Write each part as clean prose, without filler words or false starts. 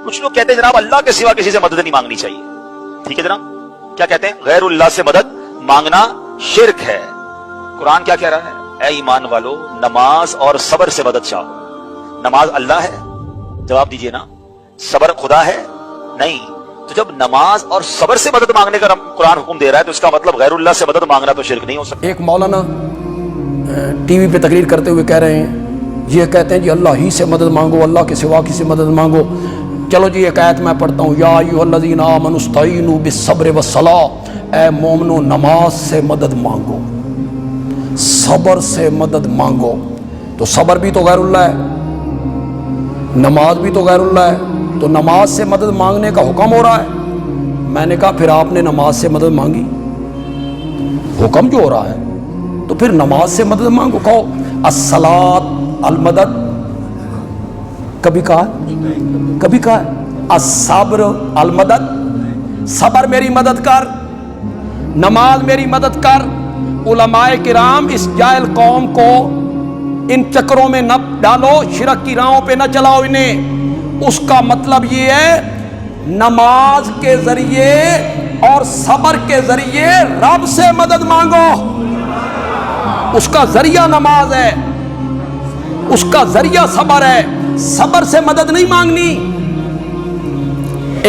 کچھ لوگ کہتے ہیں جناب اللہ کے سوا کسی سے مدد نہیں مانگنی چاہیے. ٹھیک ہے جناب, کیا کہتے ہیں؟ غیر اللہ سے مدد مانگنا شرک ہے. قرآن کیا کہہ رہا ہے؟ اے ایمان والو, نماز اور صبر سے مدد چاہو. نماز اللہ ہے؟ جواب دیجئے نا. صبر خدا ہے؟ نہیں. تو جب نماز اور صبر سے مدد مانگنے کا قرآن حکم دے رہا ہے تو اس کا مطلب غیر اللہ سے مدد مانگنا تو شرک نہیں ہو سکتا. ایک مولانا ٹی وی پہ تقریر کرتے ہوئے کہہ رہے ہیں, یہ کہتے ہیں جی اللہ ہی سے مدد مانگو, اللہ کے سوا کسی مدد مانگو. چلو جی ایک آیت میں پڑھتا ہوں, یا ایھا الذین آمنوا استعینوا بالصبر والصلاۃ, اے مومنو نماز سے مدد مانگو, صبر سے مدد مانگو. تو صبر بھی تو غیر اللہ ہے, نماز بھی تو غیر اللہ ہے, تو نماز سے مدد مانگنے کا حکم ہو رہا ہے. میں نے کہا پھر آپ نے نماز سے مدد مانگی, حکم جو ہو رہا ہے تو پھر نماز سے مدد مانگو. کہو الصلاۃ المدد, کبھی کہا کبھی کہا الصبر المدد, صبر میری مدد کر, نماز میری مدد کر. علماء کرام اس جاہل قوم کو ان چکروں میں نہ ڈالو, شرک کی راہوں پہ نہ چلاؤ انہیں. اس کا مطلب یہ ہے نماز کے ذریعے اور صبر کے ذریعے رب سے مدد مانگو. اس کا ذریعہ نماز ہے, اس کا ذریعہ صبر ہے, صبر سے مدد نہیں مانگنی.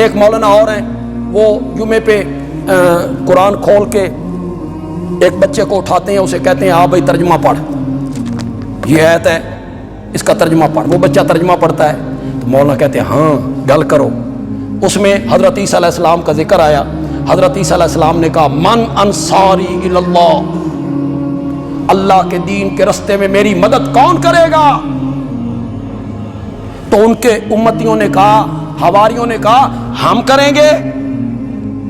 ایک مولانا اور ہیں, وہ جمعے پہ قرآن کھول کے ایک بچے کو اٹھاتے ہیں, اسے کہتے ہیں آپ بھائی ترجمہ پڑھ, یہ آیت ہے اس کا ترجمہ پڑھ. وہ بچہ ترجمہ پڑھتا ہے تو مولانا کہتے ہیں ہاں گل کرو. اس میں حضرت عیسیٰ علیہ السلام کا ذکر آیا. حضرت عیسیٰ علیہ السلام نے کہا من انصاری الی اللہ, اللہ کے دین کے رستے میں میری مدد کون کرے گا؟ تو ان کے امتیوں نے کہا, حواریوں نے کہا ہم کریں گے.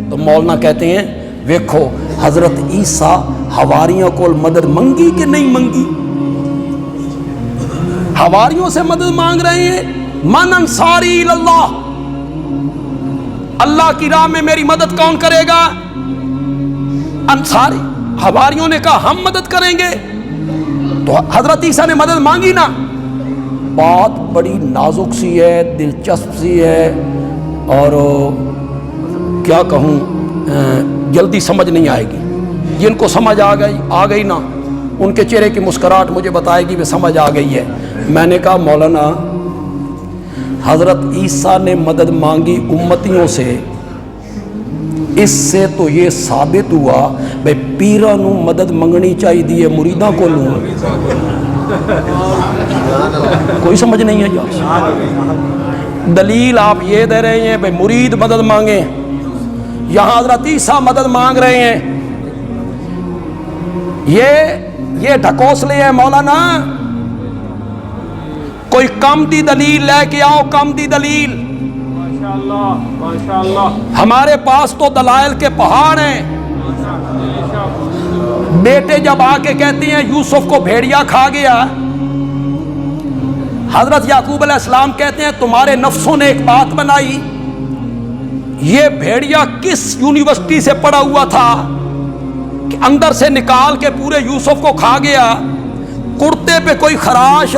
تو مولانا کہتے ہیں ویکھو حضرت عیسیٰ حواریوں کو مدد منگی کہ نہیں منگی؟ حواریوں سے مدد مانگ رہے ہیں. من انصاری الی اللہ, اللہ کی راہ میں میری مدد کون کرے گا؟ انصاری. حواریوں نے کہا ہم مدد کریں گے. تو حضرت عیسیٰ نے مدد مانگی نا. بات بڑی نازک سی ہے, دلچسپ سی ہے, اور کیا کہوں جلدی سمجھ نہیں آئے گی. جن کو سمجھ آ گئی نا, ان کے چہرے کی مسکراہٹ مجھے بتائے گی وہ سمجھ آ گئی ہے. میں نے کہا مولانا حضرت عیسیٰ نے مدد مانگی امتیوں سے, اس سے تو یہ ثابت ہوا بھائی پیرا نو مدد منگنی چاہیے مریداں کو لوں. کوئی سمجھ نہیں ہے یار. دلیل آپ یہ دے رہے ہیں بھائی مرید مدد مانگیں, یہاں حضرت عیسیٰ مدد مانگ رہے ہیں. یہ ڈھکوسلے ہیں مولانا. کوئی کم دی دلیل لے کے آؤ, کم دی دلیل. ہمارے پاس تو دلائل کے پہاڑ ہیں. بیٹے جب آ کے کہتے ہیں یوسف کو بھیڑیا کھا گیا, حضرت یعقوب علیہ السلام کہتے ہیں تمہارے نفسوں نے ایک بات بنائی, یہ بھیڑیا کس یونیورسٹی سے پڑھا ہوا تھا کہ اندر سے نکال کے پورے یوسف کو کھا گیا. کرتے پہ کوئی خراش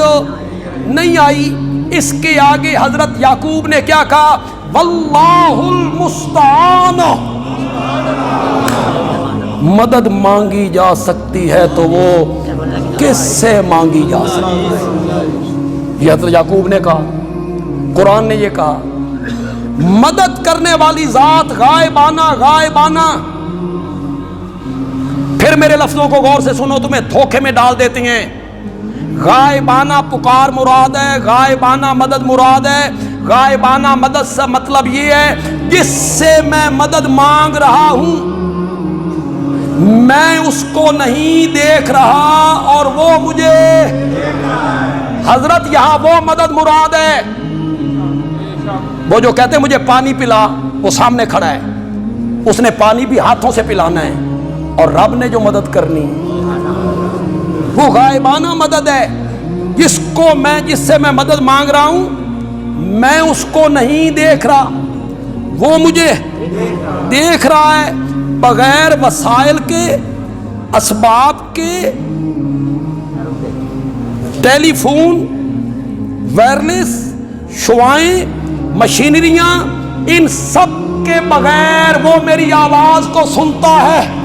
نہیں آئی. اس کے آگے حضرت یعقوب نے کیا کہا؟ واللہ المستعان. مدد مانگی جا سکتی ہے تو وہ کس سے مانگی جا سکتی ہے؟ یہ حضرت یعقوب نے کہا, قرآن نے یہ کہا. مدد کرنے والی ذات غائبانہ غائبانہ. پھر میرے لفظوں کو غور سے سنو, تمہیں دھوکے میں ڈال دیتے ہیں. غائبانہ پکار مراد ہے, غائبانہ مدد مراد ہے. غائبانہ مدد سے مطلب یہ ہے جس سے میں مدد مانگ رہا ہوں میں اس کو نہیں دیکھ رہا اور وہ مجھے. حضرت یہاں وہ مدد مراد ہے. وہ جو کہتے ہیں مجھے پانی پلا, وہ سامنے کھڑا ہے, اس نے پانی بھی ہاتھوں سے پلانا ہے, اور رب نے جو مدد کرنی وہ غائبانہ مدد ہے. جس سے میں مدد مانگ رہا ہوں میں اس کو نہیں دیکھ رہا, وہ مجھے دیکھ رہا ہے. بغیر وسائل کے, اسباب کے, ٹیلی فون, وائرلیس شعائیں مشینریاں، ان سب کے بغیر وہ میری آواز کو سنتا ہے۔